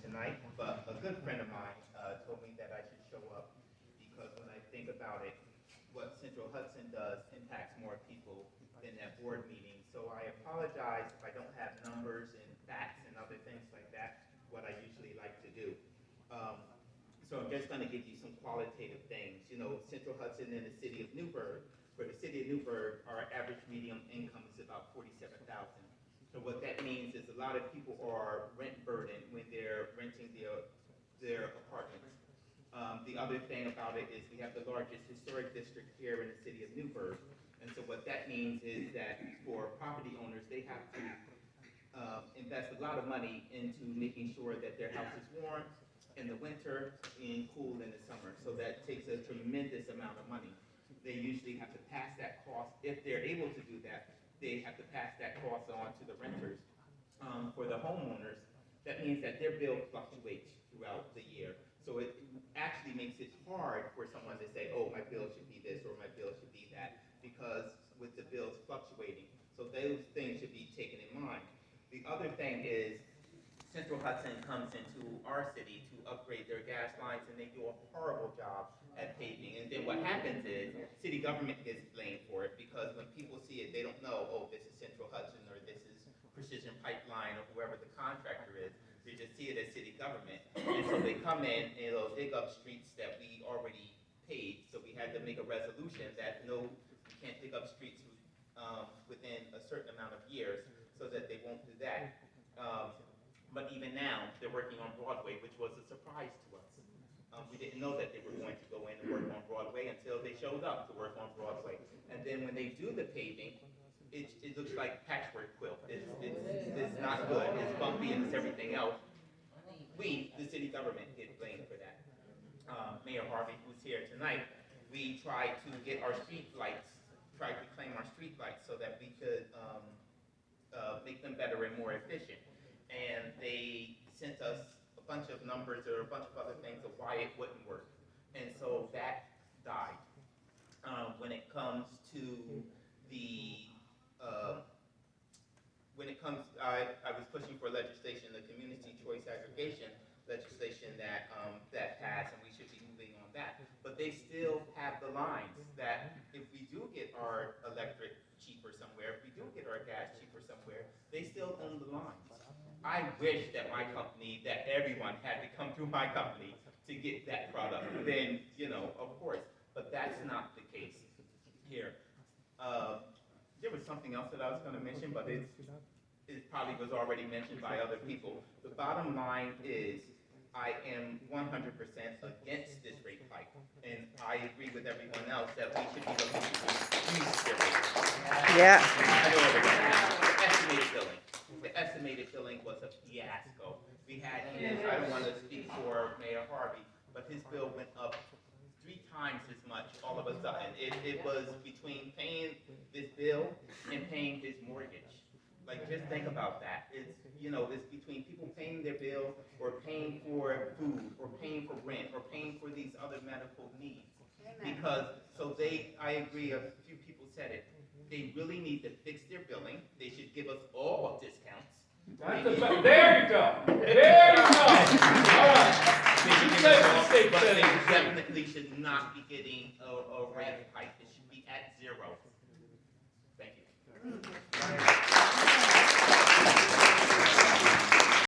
tonight, but a good friend of mine told me that I should show up because when I think about it, what Central Hudson does impacts more people than that board meeting. So I apologize if I don't have numbers and facts and other things like that, what I usually like to do. Um, so I'm just going to give you some qualitative things. You know, Central Hudson and the city of Newburgh. For the city of Newburgh, our average median income is about $47,000. So what that means is a lot of people are rent burdened when they're renting their apartments. The other thing about it is we have the largest historic district here in the city of Newburgh. And so what that means is that for property owners, they have to invest a lot of money into making sure that their house is warm in the winter and cool in the summer. So that takes a tremendous amount of money. They usually have to pass that cost. If they're able to do that, they have to pass that cost on to the renters. For the homeowners, that means that their bill fluctuates throughout the year. So it actually makes it hard for someone to say, oh, my bill should be this or my bill should be that, because with the bills fluctuating. So those things should be taken in mind. The other thing is Central Hudson comes into our city to upgrade their gas lines, and they do a horrible job at paving. And then what happens is city government gets blamed for it, because when people see it, they don't know, oh, this is Central Hudson or this is Precision Pipeline or whoever the contractor is. They just see it as city government. And so they come in and they'll dig up streets that we already paved. So we had to make a resolution that no, you can't dig up streets within a certain amount of years, so that they won't do that. But even now, they're working on Broadway, which was a surprise to us. We didn't know that they were going to go in and work on Broadway until they showed up to work on Broadway. And then when they do the paving, it looks like patchwork quilt. It's not good. It's bumpy and it's everything else. We, the city government, get blamed for that. Mayor Harvey, who's here tonight, we tried to get our street lights, tried to claim our street lights so that we could make them better and more efficient. And they sent us a bunch of numbers or a bunch of other things of why it wouldn't work. And so that died. When it comes to the, I was pushing for legislation, the community choice aggregation legislation that passed, and we should be moving on that. But they still have the lines that if we do get our electric cheaper somewhere, if we do get our gas cheaper somewhere, they still own the lines. I wish that my company, that everyone had to come through my company to get that product. Then, you know, of course, but that's not the case here. There was something else that I was going to mention, but it probably was already mentioned by other people. The bottom line is I am 100% against this rate hike, and I agree with everyone else that we should be looking to reduce the rate. Yeah. Estimated billing. The estimated billing was a fiasco. We had his, I don't want to speak for Mayor Harvey, but his bill went up 3 times as much all of a sudden. It was between paying this bill and paying his mortgage. Like, just think about that. It's, you know, it's between people paying their bill or paying for food or paying for rent or paying for these other medical needs. Because, so I agree, a few people said it, they really need to fix their billing. They should give us all discounts. There you go. There you go. All right. But they definitely should not be getting a rate hike. It should be at 0. Thank you.